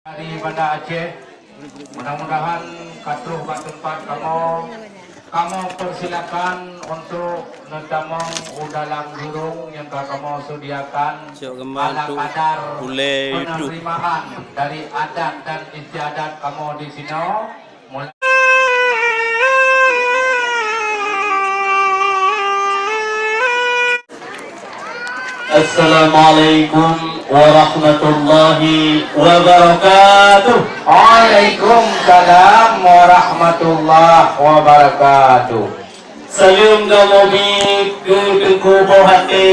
Daripada Aceh, mudah-mudahan katuh kat tempat kamu persilakan untuk netamong dalam burung yang kamu sediakan ala kadar penerimaan dari adat dan istiadat kamu di sini. Assalamualaikum warahmatullahi wabarakatuh. Waalaikumsalam warahmatullahi wabarakatuh. Salam kamu ke Tengku Bohate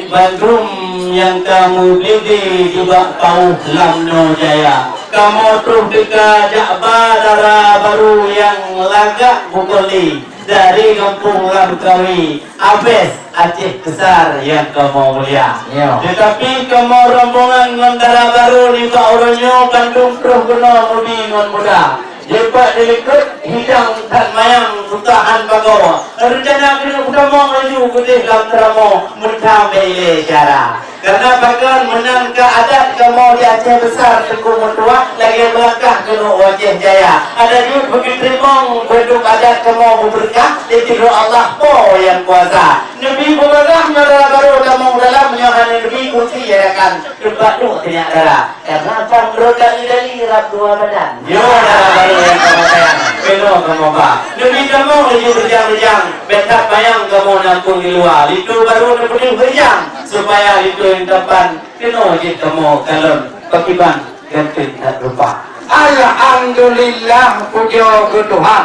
Bandung yang kamu beli juga kau Lamno Jaya. Kamu terus dekat Jakbar darah baru yang lagak bukoli dari kampung Langkawi Abes Aceh Besar yang kamu mulia. Tetapi kamu rombongan ngondara baru di Pak Oronyo Bandung terus kena mudi ngon muda. Jepat delikut hidang dan mayang sutahan bago. Rencana kena utama maju putih dalam teramo mudah mele cara. Karena bahkan menang ke adat kamu di Aceh Besar Tengku Mutua lagi melangkah ke Aceh Jaya. Ada juga begitu terima berduk adat kamu berkah ditiru Allah po yang kuasa. Nabi berkah nyara baru kamu dalam menyohani Nabi kursi ya kan. Tempat tu tidak darah. Karena panggrokan dari rab dua badan. Yo darah baru yang kamu sayang. Belum kamu pak. Nabi kamu lagi berjang-berjang. Betap bayang kamu nampung di luar. Itu baru Nabi berjang supaya itu yang depan kena je kamu kalon pakiban ganti tak lupa. Alhamdulillah, puja ke Tuhan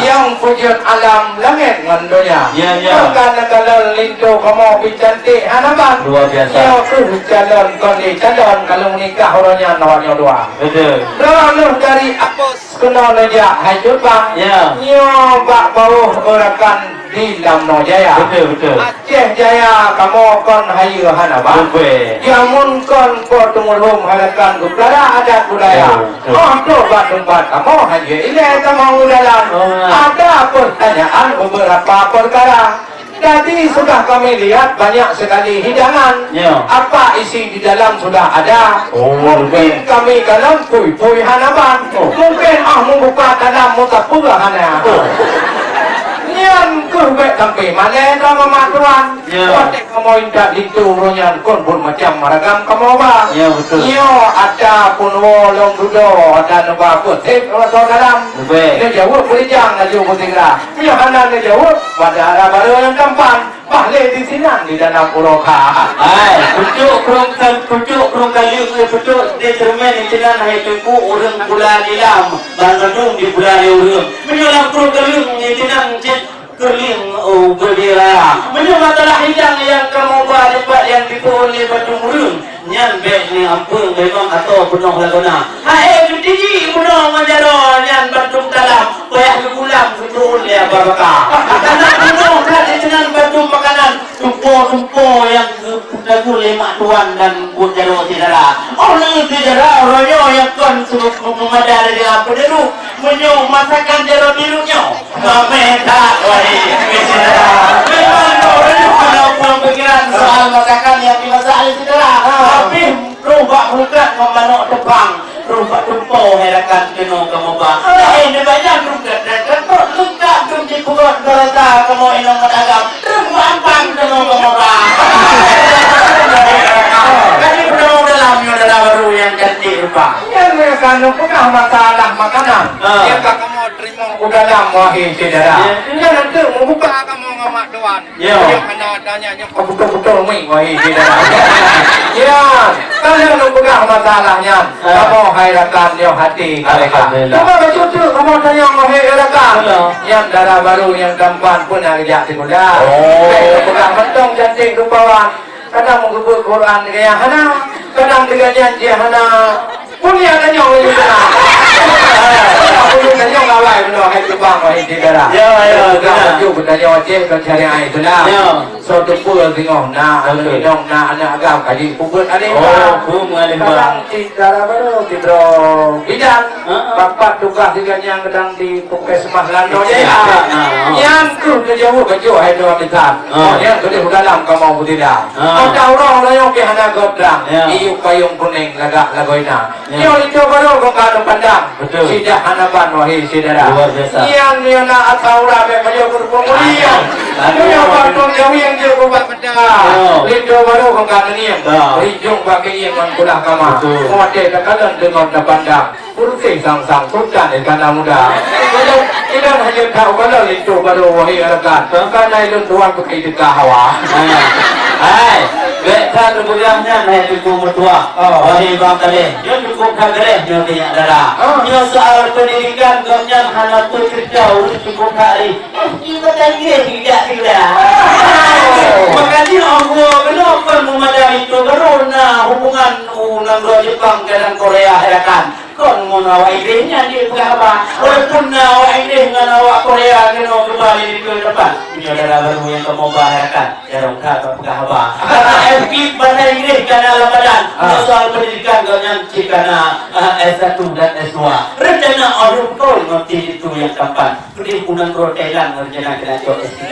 yang wujud alam langit dan dunia. Karena kalau lintu kamu bicantik hanaman luar biasa. Yang tu calon kondi calon kalau nikah orangnya nawanya dua. Betul. Lalu dari apos kena lejak hai Jepang. Nyobak bawah orakan di Lamno Jaya. Betul. Aceh Jaya kamu kon hayu hanaman. Jamun kon potungulhum halakan guplara adat budaya. Oh, tempat kamu hanya ini kamu dalam ada pertanyaan beberapa perkara. Jadi sudah kami lihat banyak sekali hidangan. Apa isi di dalam sudah ada. Mungkin kami dalam pui hanaman. Mungkin membuka dalam mutapura hana. Nian kurbek sampai mana kamu matuan. Kotek kamu indah itu runyan kon pun macam maragam kamu ba. Betul. Ada pun wolong dudo ada nuba putih atau dalam. Ini jauh berijang laju putingra. Hana ini jauh pada arah baru yang gampang. Balik di sini di dalam puroka. Pucuk kerong kali pucuk di cermin di sini hai tengku orang bulan ilam Bandung di bulan orang. Menyolam kerong kali di sini kerling berdira. Menyolam masalah hidang yang kamu buat yang dipukul di batu murung. Nyan beg ni ampun memang atau penuh laguna. Hai biji penuh manjaro nyan batu dalam payah gulam betul ya babaka. Karena penuh kat di sini batu makanan tumpo yang dagu lemak tuan dan bujaro tidara. Orang tidara royo yang kon suruh memadar di apa dulu menyo masakan jero birunya. Mameta wahai tidara. Memang royo kalau pikiran soal masakan yang dimasak oleh tidara. Tapi rubah bukan memanok tepang. Rubah tumpo herakan keno kamu bang. Ini banyak rukat dan kentok lengkap kunci kuat kereta kamu inang menagam. Rumpang keno kamu bang. Kali penuh dalamnya adalah baru yang cantik rupa. Yang mereka numpukah masalah makanan. Yang kamu terima dalam wahai saudara. Yang nanti membuka kamu ngamak doan. Yang mana adanya yang betul-betul mui wahai saudara. Ya, kalau numpukah masalahnya, kamu hairakan yang hati kalian. Cuma betul kamu tanya wahai hairakan. Yang darah baru yang tampan pun yang kerja sekolah. Numpukah mentong cantik rupawan. Kadang menggubur Quran kayak hana, kadang dengan janji hana. Punya tanya orang sana. Aku tanya ngawai benar hai Jepang hai negara. Kita juga tanya Aceh dan syariah itulah. So tepul tengok na along na anak agam kaji kubur ada. Mengalim Kadang negara baru kita Bidan, bapak tukar dengan yang sedang di Puskesmas Lando Jaya. Yang tu jauh kecil hai dua bidan. Yang tu di dalam kamu tidak. Kau tahu orang yang kehana godang, iu payung kuning lagak lagoina. Yang itu baru kau kado pandang. Sidah hanaban wahai saudara. Yang nak atau rabe kau berpemulihan. Yang baru yang dia buat pedang. Itu baru kau kado ni. Rijung bagi yang mengkulah kamar. Mode tekanan dengan pandang. Kursi sang-sang kurkan ikan muda. Kita hanya tahu kalau itu baru wahai rekan. Karena itu tuan begitu kahawa. Hai, betul begahnya naik cukup mutua. Wahai bang kalian, dia cukup kagre, dia tidak darah. Dia soal pendidikan, kemudian anak tu kerja urus cukup hari. Kita tadi tidak. Makanya aku kenapa memadai itu karena hubungan negara Jepang dengan Korea herakan. Kon mau nawai dehnya di berapa? Walaupun nawai deh dengan awak Korea kena kembali di depan. Ini adalah baru yang kamu baharakan. Jarang kata apa. Karena FK bahasa Inggris karena Ramadan. Soal pendidikan dengan karena S1 dan S2. Rencana orang kau nanti itu yang kapan? Perhimpunan Rotelan rencana kena jauh S3.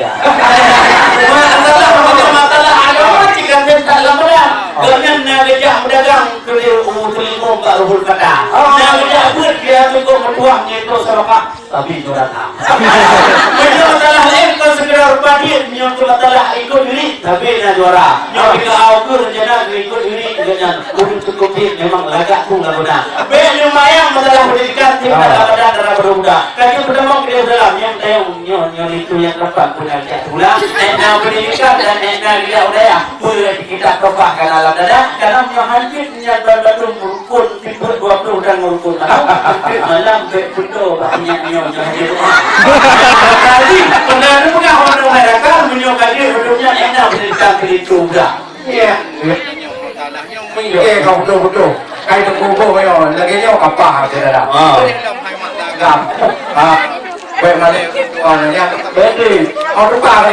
Masalah agama jika tak Ramadan. Dengan negara berdagang kelilingkung tak ruhul kata. Negara buat dia cukup bertuahnya itu sama tapi juara tak. Kalau masalah lain kau segera berpadir, yang masalah ikut diri tapi nak juara. Yang kita awal rencana ikut diri dengan urut cukup memang lagak pun tak benar. Lumayan masalah pendidikan tidak ada darah bermuda. Kalau pertama kita dalam yang itu yang dapat punya jatulah. Enak pendidikan dan enak dia udaya. Boleh kita kebahkan alam dada karena hancurnya batu merukun tipe 20 dan merukun malam betul banyak jadi benar punya orang mereka menyokong dia hidupnya enak pendidikan itu udah iya kau betul kayak tunggu kau lagi jauh apa saudara baik mana orangnya betul tukar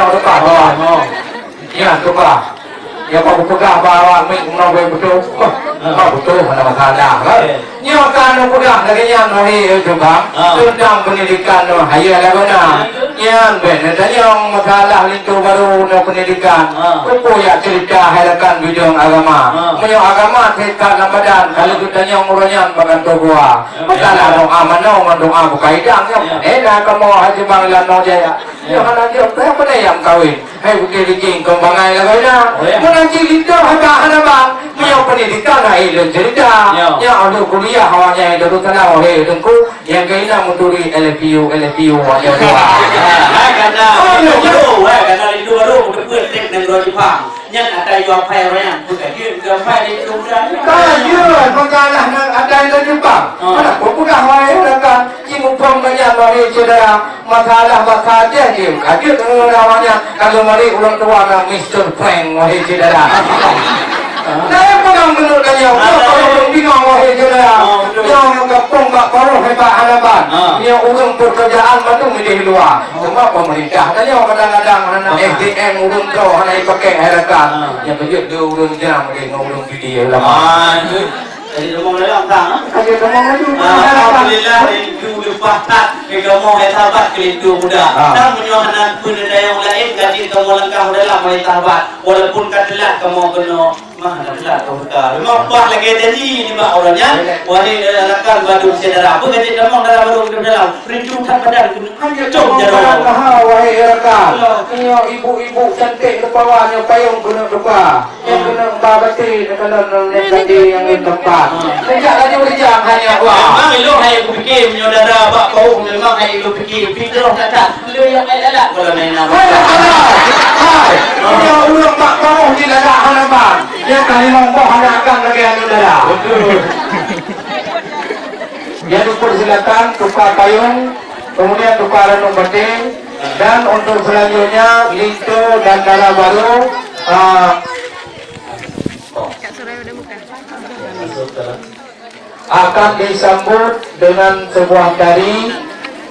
ya tukar ya kau tukar bawa ming nawe betul betul mana masalah ni akan mudah lagi yang hari juga tentang pendidikan haya laguna yang benar yang masalah itu baru pendidikan aku ya cerita halakan bidang agama punya agama kita Ramadan kalau kita yang urusnya bagan gua masalah doa mana doa bukaidang yang kamu haji Banglan Jaya yang anak dia apa yang kawin hai bukit kembangan laguna menanti itu ada bang punya pendidikan ilmu cerita yang ada kuliah awalnya itu tenang oleh tengku yang kena menturi LPU wajah dua karena itu baru berbuat negara Jepang yang ada jual payah bukan jual payah di Indonesia kajian mengalah ada yang Jepang mana popular wahai kan cium banyak wahai saudara masalah dia je kajian namanya kalau mari ulang tua Mr. Frank wahai saudara saya pegang menurutkan yang kalau bingung wahai saudara yang kampung tak baru hebat halaman yang urung pekerjaan itu menjadi luar cuma pemerintah dan yang kadang-kadang anak SDM urung tu anak pakai harakan yang kerja dia urung jam dia urung video lama jadi ngomong dalam tang kerja ngomong lagi alhamdulillah itu lupa tak ngomong sahabat itu muda dan menyuahan pun ada yang lain gaji kamu langkah dalam mulai sahabat walaupun katalah kamu kena mana telah tukar memang lagi jadi ni mak orangnya wahai rakan badu saudara apa gaji kamu dalam baru dalam rindukan pada hanya jom jalan wahai rakan punya ibu-ibu cantik bawahnya payung kena tukar yang kena babati kena gaji yang tempat sejak lagi berjam hanya memang lu hai aku fikir saudara bak kau memang hai lu fikir fitrah kata lu yang elak kalau main nama hai punya ulang mak kau di dalam halaman yang kali nombor hanakan lagi yang saudara yang dipersilakan tukar payung kemudian tukar renung penting dan untuk selanjutnya Linto dan Dara baru akan disambut dengan sebuah tari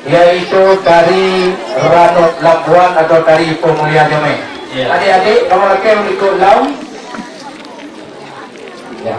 yaitu tari Ranut Lampuan atau tari Pemulihan Damai. Adik-adik kamu lagi ikut laut ya.